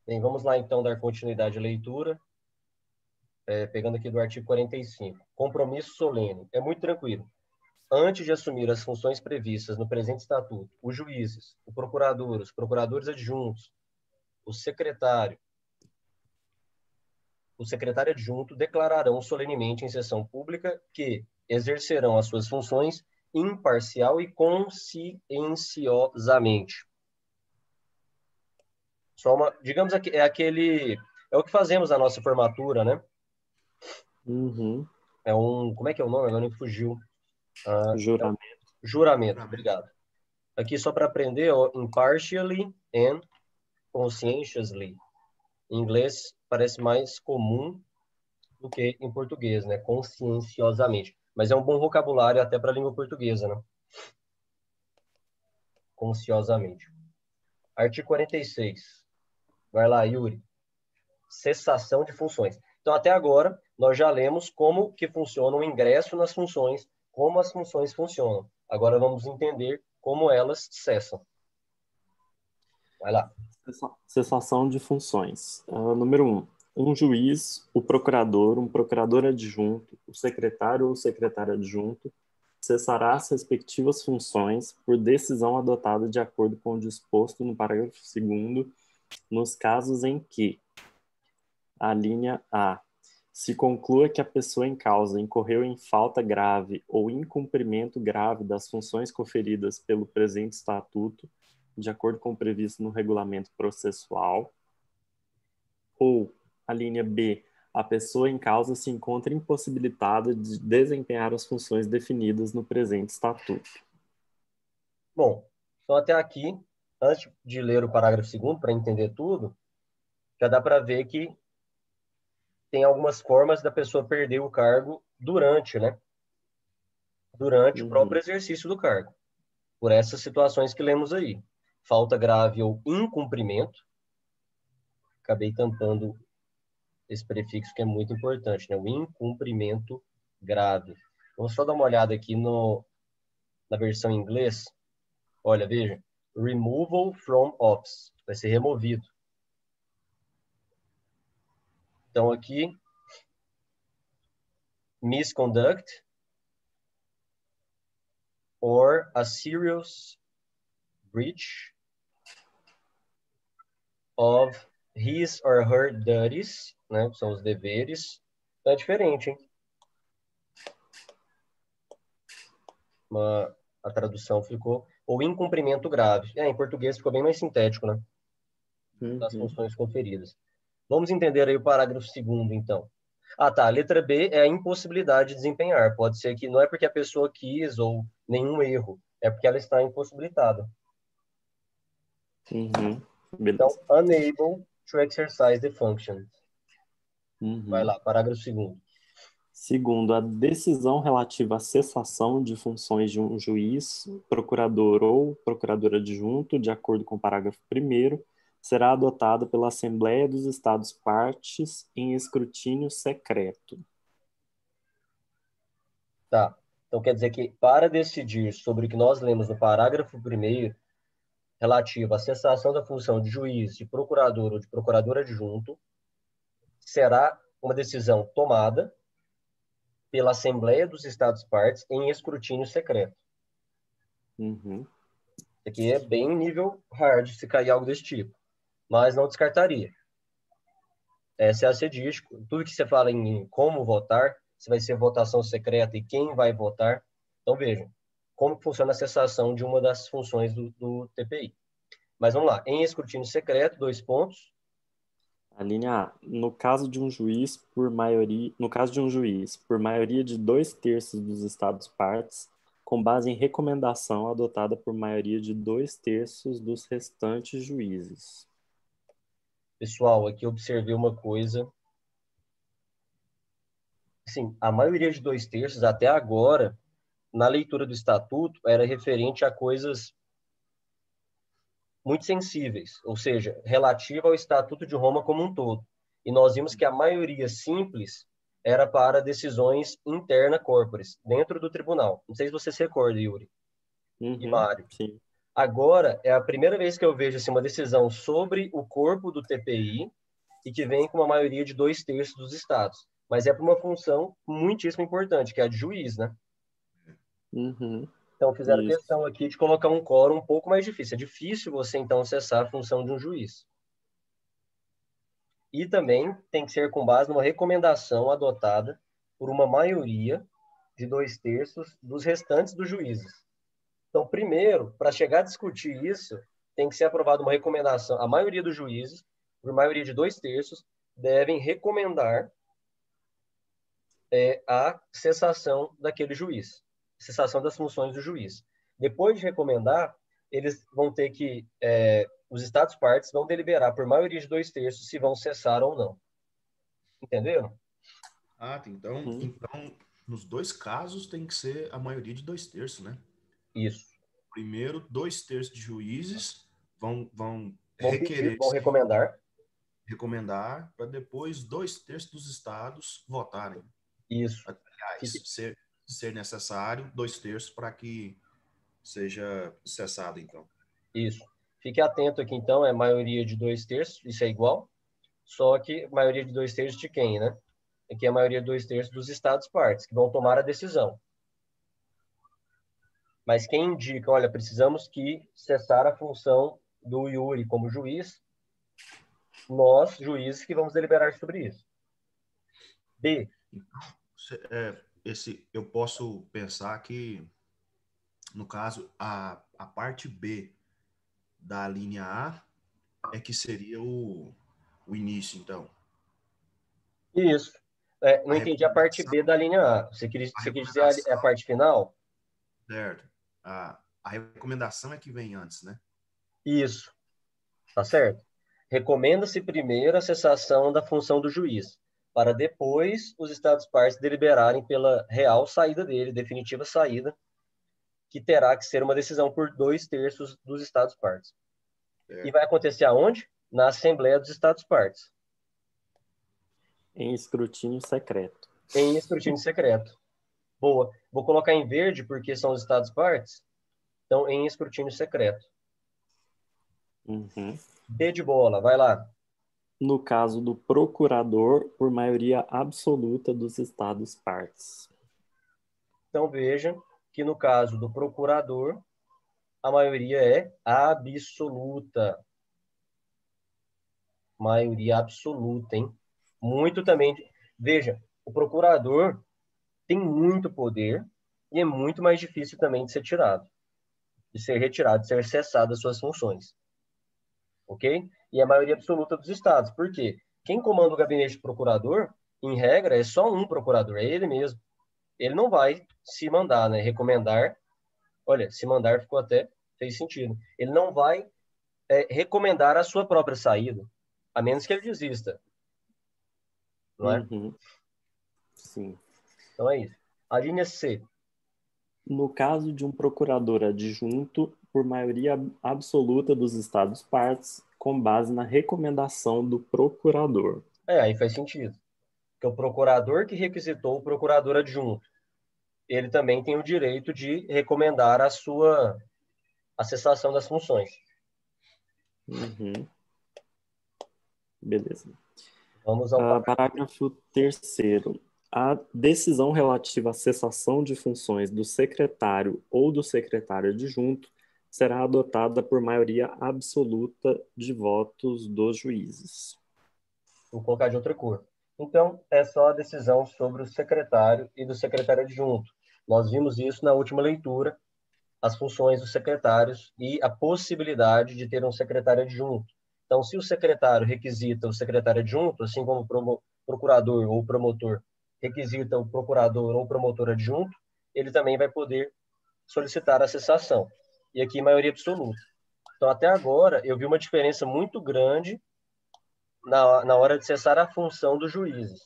Bem, vamos lá então dar continuidade à leitura, pegando aqui do artigo 45. Compromisso solene. É muito tranquilo. Antes de assumir as funções previstas no presente estatuto, os juízes, o procurador, os procuradores adjuntos, o secretário adjunto declararão solenemente em sessão pública que exercerão as suas funções imparcial e conscienciosamente. Digamos, é o que fazemos na nossa formatura, né? Uhum. Como é que é o nome? Agora me fugiu. Juramento. Juramento, obrigado. Aqui só para aprender, ó, impartially and conscientiously. Em inglês parece mais comum do que em português, né? Conscienciosamente. Mas é um bom vocabulário até para a língua portuguesa, né? Consciosamente. Artigo 46. Vai lá, Yuri. Cessação de funções. Então, até agora, nós já lemos como que funciona o ingresso nas funções, como as funções funcionam. Agora vamos entender como elas cessam. Vai lá. Cessação de funções. Número 1. Um juiz, o procurador, um procurador adjunto, o secretário ou secretário adjunto cessará as respectivas funções por decisão adotada de acordo com o disposto no parágrafo 2º, nos casos em que a linha A se conclua que a pessoa em causa incorreu em falta grave ou incumprimento grave das funções conferidas pelo presente estatuto, de acordo com o previsto no regulamento processual, ou a linha B, a pessoa em causa se encontra impossibilitada de desempenhar as funções definidas no presente estatuto. Bom, então até aqui, antes de ler o parágrafo 2º, para entender tudo, já dá para ver que tem algumas formas da pessoa perder o cargo durante, né? Durante o próprio Uhum. exercício do cargo. Por essas situações que lemos aí. Falta grave ou incumprimento. Acabei tampando esse prefixo que é muito importante, né? O incumprimento grave. Vamos só dar uma olhada aqui na versão em inglês. Olha, veja. Removal from office. Vai ser removido. Então, aqui, misconduct or a serious breach of his or her duties, né? São os deveres. Então, é diferente, hein? A tradução ficou ou incumprimento grave. Em português ficou bem mais sintético, né? Das Uhum. funções conferidas. Vamos entender aí o parágrafo 2º, então. Ah, tá. A letra B é a impossibilidade de desempenhar. Pode ser que não é porque a pessoa quis ou nenhum erro, é porque ela está impossibilitada. Uhum. Então, Beleza. unable to exercise the function. Vai Uhum. lá, parágrafo 2º. Segundo, a decisão relativa à cessação de funções de um juiz, procurador ou procurador adjunto, de acordo com o parágrafo 1º, será adotada pela Assembleia dos Estados-partes em escrutínio secreto. Tá. Então, quer dizer que para decidir sobre o que nós lemos no parágrafo 1º, relativo à cessação da função de juiz, de procurador ou de procurador adjunto, será uma decisão tomada pela Assembleia dos Estados-partes em escrutínio secreto. Uhum. Isso aqui é bem nível hard se cair algo desse tipo, mas não descartaria. Essa é a sedístico. Tudo que você fala em como votar, se vai ser votação secreta e quem vai votar. Então, vejam como funciona a cessação de uma das funções do TPI. Mas vamos lá. Em escrutínio secreto, 2 pontos. A linha A. No caso de um juiz, por maioria de 2/3 dos Estados-partes, com base em recomendação adotada por maioria de 2/3 dos restantes juízes. Pessoal, aqui eu observei uma coisa. Sim, a maioria de 2/3, até agora, na leitura do estatuto, era referente a coisas muito sensíveis, ou seja, relativa ao Estatuto de Roma como um todo. E nós vimos que a maioria simples era para decisões interna corporis, dentro do tribunal. Não sei se você se recorda, Yuri e Uhum, Mário. sim. Agora, é a primeira vez que eu vejo assim, uma decisão sobre o corpo do TPI e que vem com uma maioria de 2/3 dos estados. Mas é para uma função muitíssimo importante, que é a de juiz, né? Uhum. Então, fizeram Isso. questão aqui de colocar um quórum um pouco mais difícil. É difícil você, então, acessar a função de um juiz. E também tem que ser com base numa recomendação adotada por uma maioria de 2/3 dos restantes dos juízes. Então, primeiro, para chegar a discutir isso, tem que ser aprovada uma recomendação. A maioria dos juízes, por maioria de 2/3, devem recomendar a cessação daquele juiz, cessação das funções do juiz. Depois de recomendar, eles vão ter que, os estados partes vão deliberar por maioria de 2/3 se vão cessar ou não. Entenderam? Ah, Uhum. então, nos dois casos tem que ser a maioria de 2/3, né? Isso. Primeiro, 2/3 de juízes vão Vão pedir, requerer, vão recomendar. recomendar, para depois 2/3 dos estados votarem. Isso. Aliás, ser necessário 2/3 para que seja cessado, então. Isso. Fique atento aqui, então, é maioria de 2/3, isso é igual, só que maioria de 2/3 de quem, né? Aqui é a maioria de 2/3 dos estados partes, que vão tomar a decisão. Mas quem indica, olha, precisamos que cessar a função do Yuri como juiz, nós, juízes, que vamos deliberar sobre isso. B. Eu posso pensar que, no caso, a parte B da linha A é que seria o início, então. Isso. Não A entendi a parte recomendação, B da linha A. Você a quer dizer a recomendação, parte final? certo. A recomendação é que vem antes, né? Isso. Tá certo? Recomenda-se primeiro a cessação da função do juiz, para depois os estados partes deliberarem pela real saída dele, definitiva saída, que terá que ser uma decisão por 2/3 dos estados partes. E É. vai acontecer aonde? Na Assembleia dos Estados Partes, Em escrutínio secreto. em escrutínio secreto. Boa. Vou colocar em verde porque são os estados partes. Então, em escrutínio secreto. Uhum. D de bola, vai lá. No caso do procurador, por maioria absoluta dos estados partes. Então, veja que no caso do procurador, a maioria é absoluta. Maioria absoluta, hein? Muito também. Veja, o procurador tem muito poder e é muito mais difícil também de ser tirado, de ser retirado, de ser cessado das suas funções. Ok? E a maioria absoluta dos estados. Por quê? Quem comanda o gabinete do procurador, em regra, é só um procurador, é ele mesmo. Ele não vai se mandar, né? Recomendar. Olha, se mandar ficou até, fez sentido. Ele não vai recomendar a sua própria saída, a menos que ele desista, não é? Uhum. Sim. Então é isso. A linha C. No caso de um procurador adjunto, por maioria absoluta dos estados partes, com base na recomendação do procurador. Aí faz sentido. Que é o procurador que requisitou o procurador adjunto. Ele também tem o direito de recomendar a cessação das funções. Uhum. Beleza. Vamos ao Parágrafo 3º. A decisão relativa à cessação de funções do secretário ou do secretário adjunto será adotada por maioria absoluta de votos dos juízes. Vou colocar de outra cor. Então, é só a decisão sobre o secretário e do secretário adjunto. Nós vimos isso na última leitura, as funções dos secretários e a possibilidade de ter um secretário adjunto. Então, se o secretário requisita o secretário adjunto, assim como o procurador ou promotor requisita o procurador ou promotor adjunto, ele também vai poder solicitar a cessação. E aqui, maioria absoluta. Então, até agora, eu vi uma diferença muito grande na hora de cessar a função dos juízes.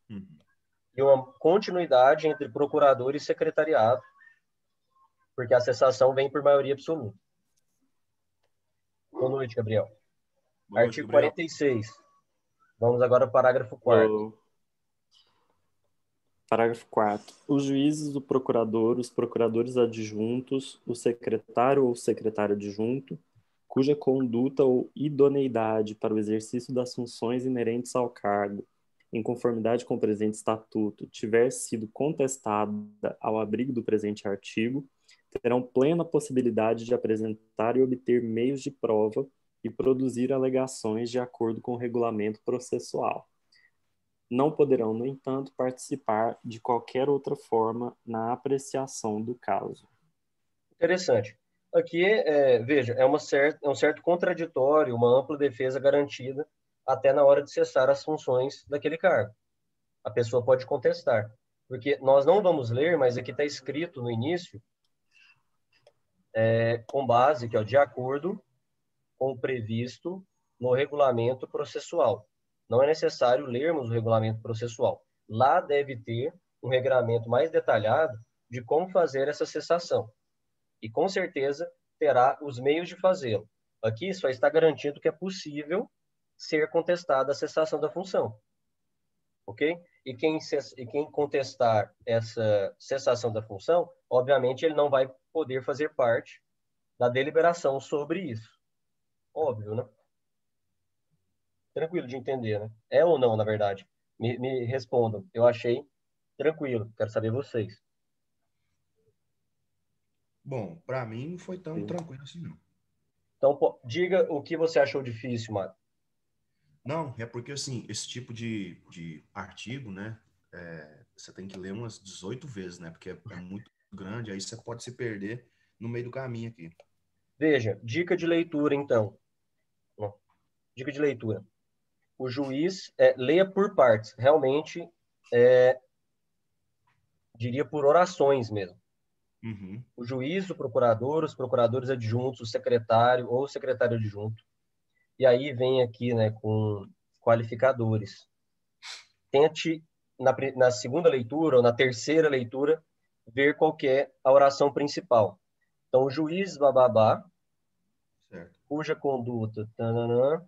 Uhum. E uma continuidade entre procurador e secretariado, porque a cessação vem por maioria absoluta. Boa noite, Gabriel. Boa noite, Artigo Gabriel. 46. Vamos agora ao parágrafo 4º. Eu Parágrafo 4º. Os juízes, o procurador, os procuradores adjuntos, o secretário ou secretário adjunto, cuja conduta ou idoneidade para o exercício das funções inerentes ao cargo, em conformidade com o presente estatuto, tiver sido contestada ao abrigo do presente artigo, terão plena possibilidade de apresentar e obter meios de prova e produzir alegações de acordo com o regulamento processual. Não poderão, no entanto, participar de qualquer outra forma na apreciação do caso. Interessante. Aqui, veja, é um certo contraditório, uma ampla defesa garantida até na hora de cessar as funções daquele cargo. A pessoa pode contestar. Porque nós não vamos ler, mas aqui está escrito no início, com base, que é de acordo com o previsto no regulamento processual. Não é necessário lermos o regulamento processual. Lá deve ter um regramento mais detalhado de como fazer essa cessação. E, com certeza, terá os meios de fazê-lo. Aqui só está garantido que é possível ser contestada a cessação da função. Ok? E quem contestar essa cessação da função, obviamente, ele não vai poder fazer parte da deliberação sobre isso. Óbvio, né? Tranquilo de entender, né? É ou não, na verdade? Me respondam. Eu achei tranquilo. Quero saber vocês. Bom, para mim não foi tão Sim. tranquilo assim, não. Então, diga o que você achou difícil, Mário. Não, é porque, assim, esse tipo de artigo, né, você tem que ler umas 18 vezes, né, porque é muito grande, aí você pode se perder no meio do caminho aqui. Veja, dica de leitura, então. Dica de leitura. O juiz leia por partes. Realmente, diria por orações mesmo. Uhum. O juiz, o procurador, os procuradores adjuntos, o secretário ou o secretário adjunto. E aí vem aqui, né, com qualificadores. Tente, na segunda leitura ou na terceira leitura, ver qual que é a oração principal. Então, o juiz, bababá, Certo. cuja conduta, tananã,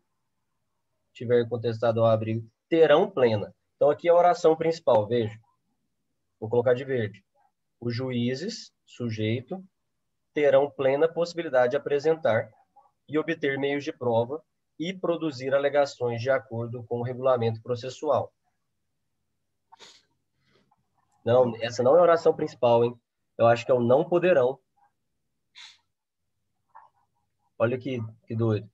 tiver contestado ao abrigo, terão plena. Então, aqui é a oração principal, veja. Vou colocar de verde. Os juízes, sujeito, terão plena possibilidade de apresentar e obter meios de prova e produzir alegações de acordo com o regulamento processual. Não, essa não é a oração principal, hein? Eu acho que é o não poderão. Olha que doido.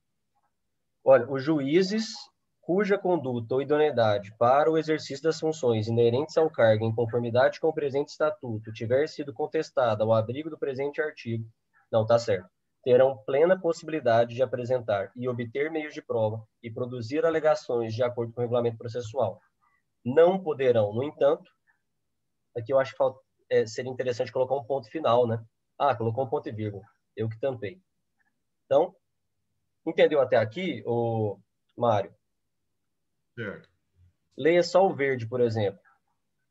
Olha, os juízes cuja conduta ou idoneidade para o exercício das funções inerentes ao cargo em conformidade com o presente estatuto tiver sido contestada ao abrigo do presente artigo, não, tá certo, terão plena possibilidade de apresentar e obter meios de prova e produzir alegações de acordo com o regulamento processual. Não poderão, no entanto, aqui eu acho que seria interessante colocar um ponto final, né? Ah, colocou um ponto e vírgula. Eu que tampei. Então, entendeu até aqui, Mário? Certo. Leia só o verde, por exemplo.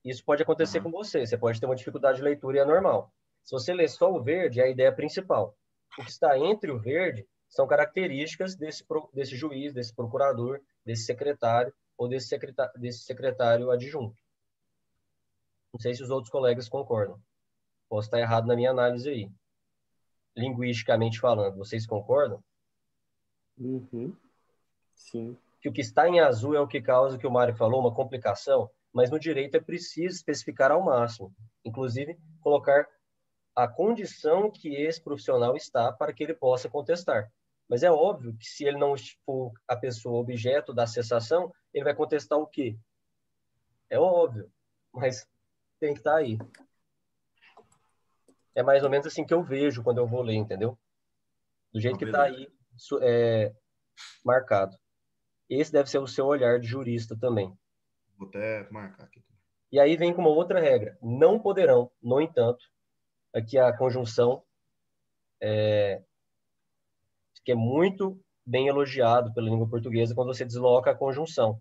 Isso pode acontecer com você. Você pode ter uma dificuldade de leitura e é normal. Se você ler só o verde, é a ideia principal. O que está entre o verde são características desse juiz, desse procurador, desse secretário ou desse secretário adjunto. Não sei se os outros colegas concordam. Posso estar errado na minha análise aí. Linguisticamente falando, vocês concordam? Uhum. Sim. Que o que está em azul é o que causa, o que o Mário falou, uma complicação, mas no direito é preciso especificar ao máximo. Inclusive, colocar a condição que esse profissional está para que ele possa contestar. Mas é óbvio que se ele não for a pessoa objeto da cessação, ele vai contestar o quê? É óbvio, mas tem que estar aí. É mais ou menos assim que eu vejo quando eu vou ler, entendeu? Do jeito que está aí marcado. Esse deve ser o seu olhar de jurista também. Vou até marcar aqui. E aí vem com uma outra regra. Não poderão, no entanto, aqui a conjunção que é muito bem elogiado pela língua portuguesa quando você desloca a conjunção.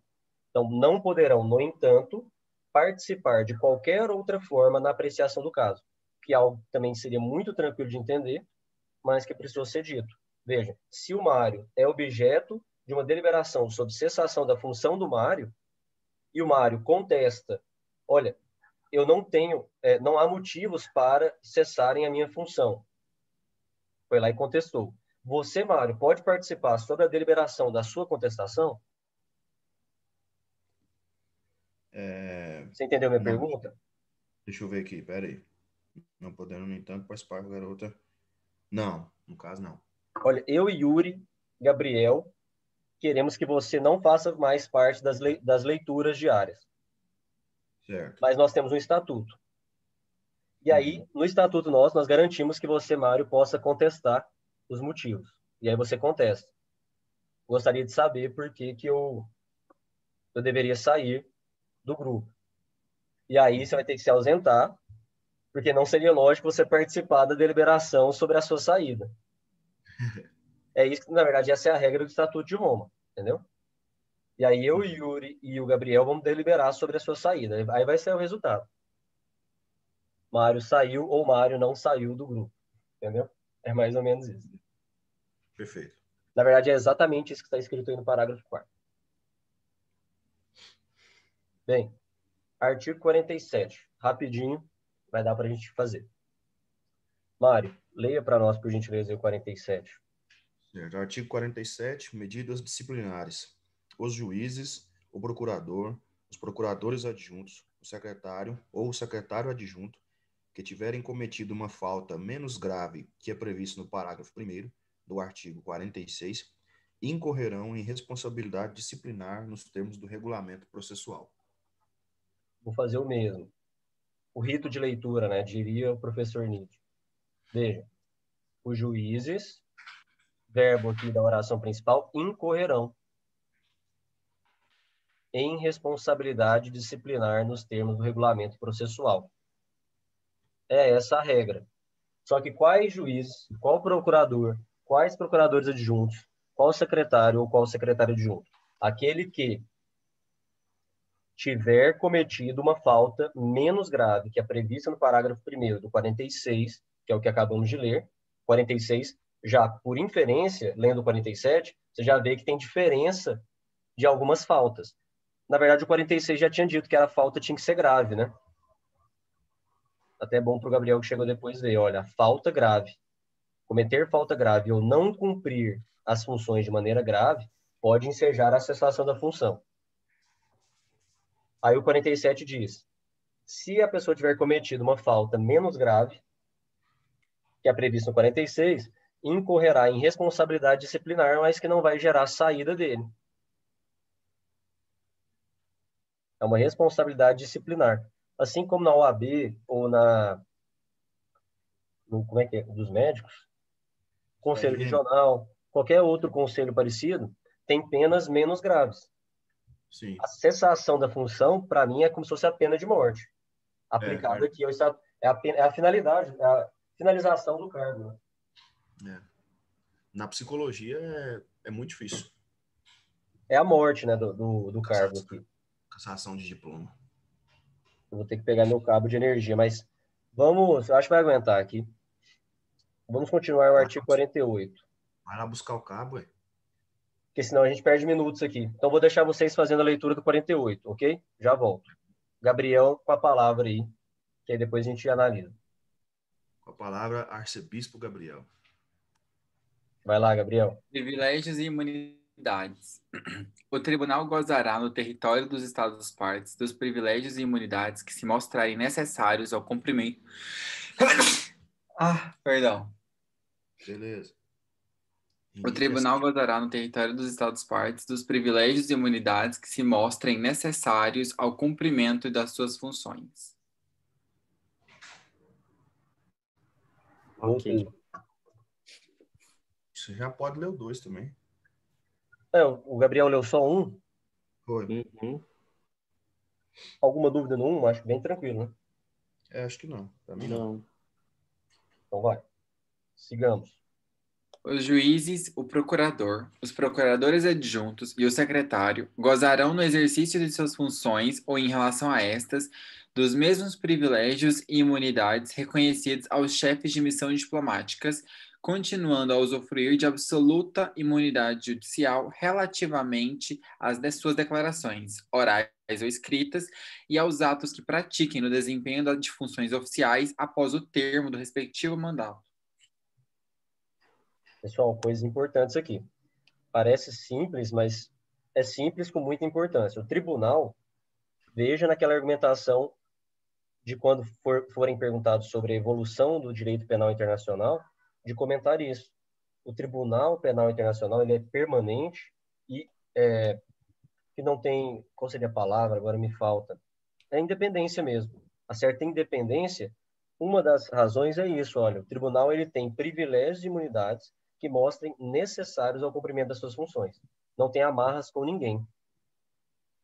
Então, não poderão, no entanto, participar de qualquer outra forma na apreciação do caso, que é algo que também seria muito tranquilo de entender, mas que precisou ser dito. Veja, se o Mário é objeto de uma deliberação sobre cessação da função do Mário, e o Mário contesta, olha, eu não tenho, não há motivos para cessarem a minha função. Foi lá e contestou. Você, Mário, pode participar sobre a deliberação da sua contestação? Você entendeu minha pergunta? Deixa eu ver aqui, peraí. Não podendo, no entanto, participar da garota. Não, no caso, não. Olha, eu e Yuri, Gabriel, queremos que você não faça mais parte das leituras diárias. Certo. Mas nós temos um estatuto. E aí, no estatuto nós garantimos que você, Mário, possa contestar os motivos. E aí você contesta. Gostaria de saber por que eu deveria sair do grupo. E aí você vai ter que se ausentar, porque não seria lógico você participar da deliberação sobre a sua saída. É isso que, na verdade, essa é a regra do Estatuto de Roma, entendeu? E aí eu, o Yuri e o Gabriel vamos deliberar sobre a sua saída. Aí vai ser o resultado. Mário saiu ou Mário não saiu do grupo, entendeu? É mais ou menos isso. Perfeito. Na verdade, é exatamente isso que está escrito aí no parágrafo 4º. Bem, artigo 47. Rapidinho, vai dar para a gente fazer. Mário, leia para nós, por gentileza, o 47. Certo. Artigo 47, medidas disciplinares. Os juízes, o procurador, os procuradores adjuntos, o secretário ou o secretário adjunto que tiverem cometido uma falta menos grave que é previsto no parágrafo 1º do artigo 46, incorrerão em responsabilidade disciplinar nos termos do regulamento processual. Vou fazer o mesmo. O rito de leitura, né, diria o professor Nietzsche. Veja, os juízes, verbo aqui da oração principal, incorrerão em responsabilidade disciplinar nos termos do regulamento processual. É essa a regra. Só que quais juízes, qual procurador, quais procuradores adjuntos, qual secretário ou qual secretário adjunto? Aquele que tiver cometido uma falta menos grave, que é prevista no parágrafo 1º do 46, que é o que acabamos de ler, 46, já por inferência, lendo o 47, você já vê que tem diferença de algumas faltas. Na verdade, o 46 já tinha dito que a falta tinha que ser grave, né? Até é bom para o Gabriel que chegou depois ver, olha, falta grave. Cometer falta grave ou não cumprir as funções de maneira grave pode ensejar a cessação da função. Aí o 47 diz, se a pessoa tiver cometido uma falta menos grave, que é previsto no 46, incorrerá em responsabilidade disciplinar, mas que não vai gerar saída dele. É uma responsabilidade disciplinar. Assim como na OAB ou como é que é, dos médicos, conselho regional, qualquer outro conselho parecido, tem penas menos graves. Sim. A cessação da função, para mim, é como se fosse a pena de morte. Aplicada aqui, é a finalidade, é a finalização do cargo. Né? Na psicologia é muito difícil. É a morte, né, do cargo aqui. Cassação de diploma. Eu vou ter que pegar meu cabo de energia, mas vamos, eu acho que vai aguentar aqui. Vamos continuar o artigo 48. Vai lá buscar o cabo, ué. Porque senão a gente perde minutos aqui. Então vou deixar vocês fazendo a leitura do 48, ok? Já volto. Gabriel, com a palavra aí, que aí depois a gente analisa. Com a palavra, arcebispo Gabriel. Vai lá, Gabriel. Privilégios e imunidades. O tribunal gozará no território dos Estados-partes dos privilégios e imunidades que se mostrarem necessários ao cumprimento... Perdão. Beleza. O tribunal gozará no território dos Estados-partes dos privilégios e imunidades que se mostrem necessários ao cumprimento das suas funções. Ok. Você já pode ler o 2 também. O Gabriel leu só um. Foi. Uhum. Alguma dúvida no 1? Acho que bem tranquilo, né? Acho que não. Pra mim não. Então vai. Sigamos. Os juízes, o procurador, os procuradores adjuntos e o secretário gozarão no exercício de suas funções ou em relação a estas dos mesmos privilégios e imunidades reconhecidos aos chefes de missões diplomáticas continuando a usufruir de absoluta imunidade judicial relativamente às suas declarações, orais ou escritas, e aos atos que pratiquem no desempenho de funções oficiais após o termo do respectivo mandato. Pessoal, coisas importantes aqui. Parece simples, mas é simples com muita importância. O tribunal, veja naquela argumentação de quando forem perguntados sobre a evolução do direito penal internacional, de comentar isso. O Tribunal Penal Internacional ele é permanente e que não tem, qual seria a palavra, agora me falta, é independência mesmo. A certa independência, uma das razões é isso, olha, o tribunal ele tem privilégios e imunidades que mostrem necessários ao cumprimento das suas funções. Não tem amarras com ninguém.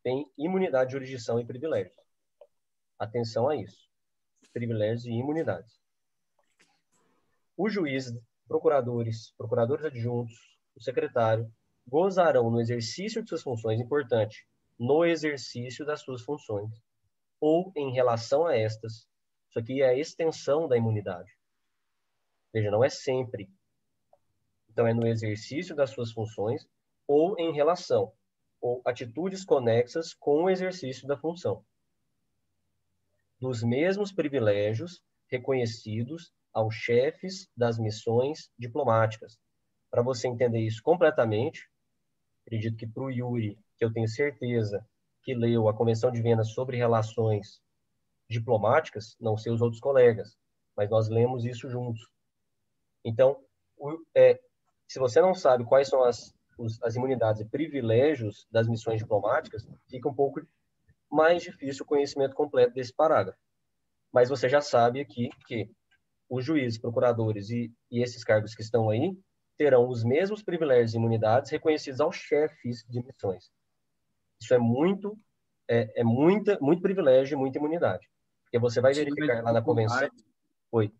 Tem imunidade, jurisdição e privilégios. Atenção a isso. Privilégios e imunidades. Os juízes, procuradores adjuntos, o secretário, gozarão no exercício de suas funções, importante, no exercício das suas funções, ou em relação a estas. Isso aqui é a extensão da imunidade. Veja, não é sempre. Então, é no exercício das suas funções ou em relação, ou atitudes conexas com o exercício da função. Dos mesmos privilégios reconhecidos aos chefes das missões diplomáticas. Para você entender isso completamente, acredito que para o Yuri, que eu tenho certeza que leu a Convenção de Viena sobre Relações Diplomáticas, não sei os outros colegas, mas nós lemos isso juntos. Então, se você não sabe quais são as imunidades e privilégios das missões diplomáticas, fica um pouco mais difícil o conhecimento completo desse parágrafo. Mas você já sabe aqui que os juízes, procuradores e esses cargos que estão aí terão os mesmos privilégios e imunidades reconhecidos aos chefes de missões. Isso é muito privilégio e muita imunidade. Porque você vai verificar lá na convenção... Oi.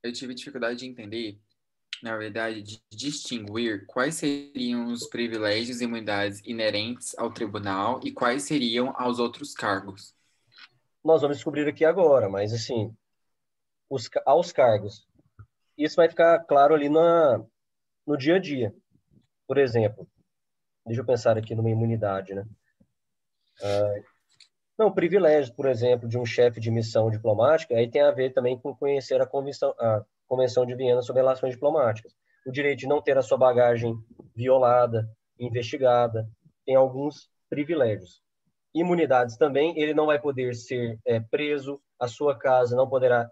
Eu tive dificuldade de entender, na verdade, de distinguir quais seriam os privilégios e imunidades inerentes ao tribunal e quais seriam aos outros cargos. Nós vamos descobrir aqui agora, mas assim, aos cargos. Isso vai ficar claro ali no dia a dia. Por exemplo, deixa eu pensar aqui numa imunidade, né? Não, privilégio, por exemplo, de um chefe de missão diplomática, aí tem a ver também com conhecer a Convenção de Viena sobre Relações Diplomáticas. O direito de não ter a sua bagagem violada, investigada, tem alguns privilégios. Imunidades também, ele não vai poder ser preso, a sua casa não poderá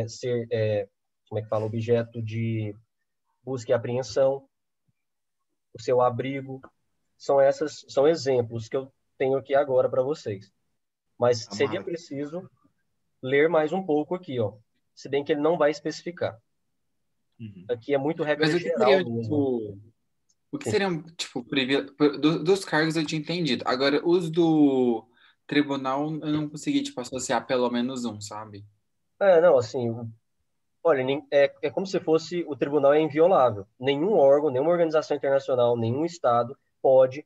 ser, como é que fala, objeto de busca e apreensão, o seu abrigo. São exemplos que eu tenho aqui agora para vocês. Mas seria preciso ler mais um pouco aqui, ó. Se bem que ele não vai especificar. Uhum. Aqui é muito regra Mas o que geral seria, mesmo. o que seriam, dos cargos eu tinha entendido. Agora, os do tribunal, eu não consegui, associar pelo menos um, sabe? Não, assim, olha, é como se fosse o tribunal é inviolável. Nenhum órgão, nenhuma organização internacional, nenhum Estado pode,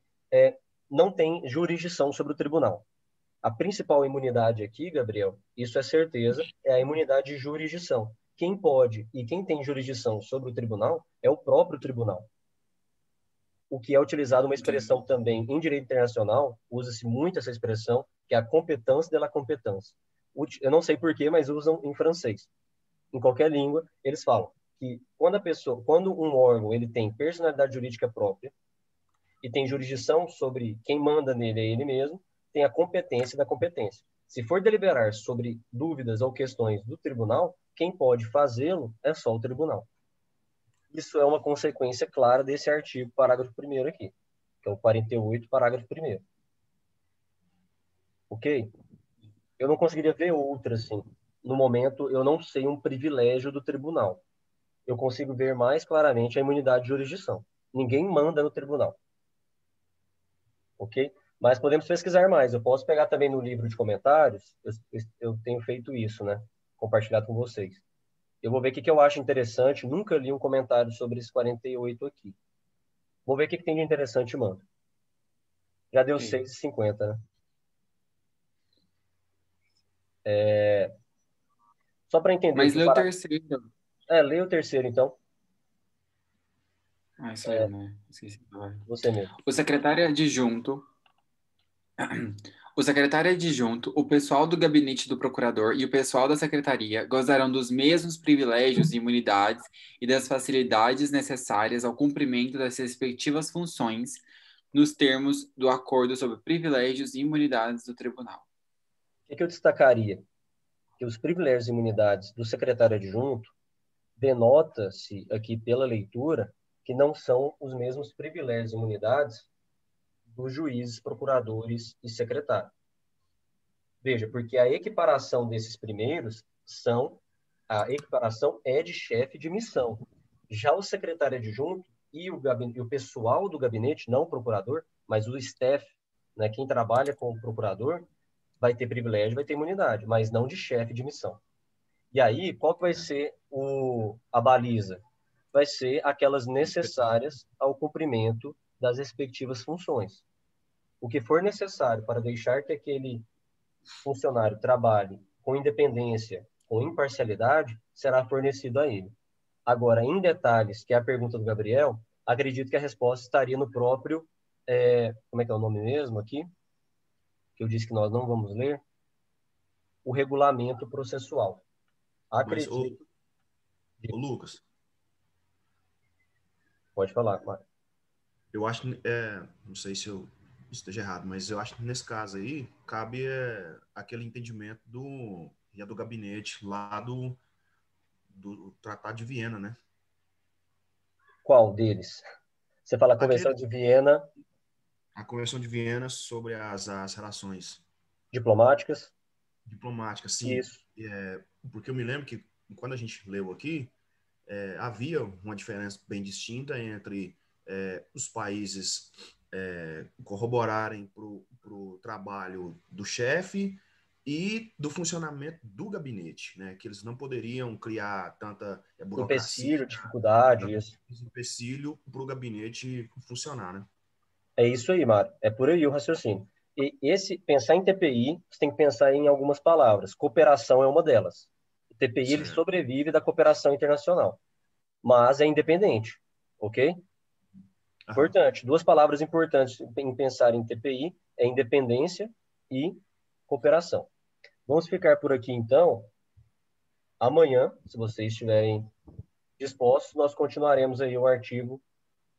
não tem jurisdição sobre o tribunal. A principal imunidade aqui, Gabriel, isso é certeza, é a imunidade de jurisdição. Quem pode e quem tem jurisdição sobre o tribunal é o próprio tribunal. O que é utilizado uma expressão também em direito internacional, usa-se muito essa expressão, que é a compétence de la compétence. Eu não sei porquê, mas usam em francês. Em qualquer língua, eles falam que quando um órgão ele tem personalidade jurídica própria e tem jurisdição sobre quem manda nele é ele mesmo, tem a competência da competência. Se for deliberar sobre dúvidas ou questões do tribunal, quem pode fazê-lo é só o tribunal. Isso é uma consequência clara desse artigo, parágrafo 1º aqui, que é o 48, parágrafo 1º. Ok? Eu não conseguiria ver outra, assim. No momento, eu não sei um privilégio do tribunal. Eu consigo ver mais claramente a imunidade de jurisdição. Ninguém manda no tribunal. Ok? Mas podemos pesquisar mais. Eu posso pegar também no livro de comentários. Eu tenho feito isso, né? Compartilhado com vocês. Eu vou ver o que eu acho interessante. Nunca li um comentário sobre esse 48 aqui. Vou ver o que tem de interessante, mano. Já deu 6,50, né? Só para entender Mas aqui lê o terceiro. Leia o terceiro, então. Isso eu, né? Esqueci. Você mesmo. O secretário adjunto, o pessoal do gabinete do procurador e o pessoal da secretaria gozarão dos mesmos privilégios e imunidades e das facilidades necessárias ao cumprimento das respectivas funções nos termos do Acordo sobre Privilégios e Imunidades do Tribunal. O que eu destacaria? Que os privilégios e imunidades do secretário adjunto denota-se aqui pela leitura que não são os mesmos privilégios e imunidades dos juízes, procuradores e secretários. Veja, porque a equiparação desses primeiros a equiparação é de chefe de missão. Já o secretário adjunto e o pessoal do gabinete, não o procurador, mas o staff, né, quem trabalha com o procurador, vai ter privilégio, vai ter imunidade, mas não de chefe de missão. E aí, qual que vai ser a baliza? Vai ser aquelas necessárias ao cumprimento das respectivas funções. O que for necessário para deixar que aquele funcionário trabalhe com independência, com imparcialidade, será fornecido a ele. Agora, em detalhes, que é a pergunta do Gabriel, acredito que a resposta estaria no próprio, como é que é o nome mesmo aqui? Que eu disse que nós não vamos ler. O regulamento processual. Mas, Acredito. ô Lucas, Pode falar, claro. eu acho, não sei se eu esteja errado, mas eu acho que nesse caso aí cabe aquele entendimento do gabinete lá do Tratado de Viena, né? Qual deles? Você fala a Convenção de Viena. A Convenção de Viena sobre as relações Diplomáticas. Diplomáticas, sim. Isso. Porque eu me lembro que quando a gente leu aqui, havia uma diferença bem distinta entre os países corroborarem para o trabalho do chefe e do funcionamento do gabinete, né? Que eles não poderiam criar tanta burocracia, Empecilho, dificuldade, isso. empecilho para o gabinete funcionar, né? É isso aí, Mário. É por aí o raciocínio. E pensar em TPI, você tem que pensar em algumas palavras. Cooperação é uma delas. O TPI ele sobrevive da cooperação internacional, mas é independente, ok? Importante. Duas palavras importantes em pensar em TPI é independência e cooperação. Vamos ficar por aqui, então. Amanhã, se vocês estiverem dispostos, nós continuaremos aí o artigo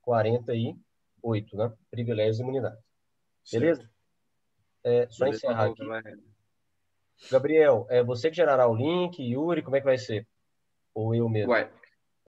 48, né? Privilégios e imunidades. Beleza? Só Beleza, encerrar aqui. Gabriel, você que gerará o link, Yuri, como é que vai ser? Ou eu mesmo? Ué,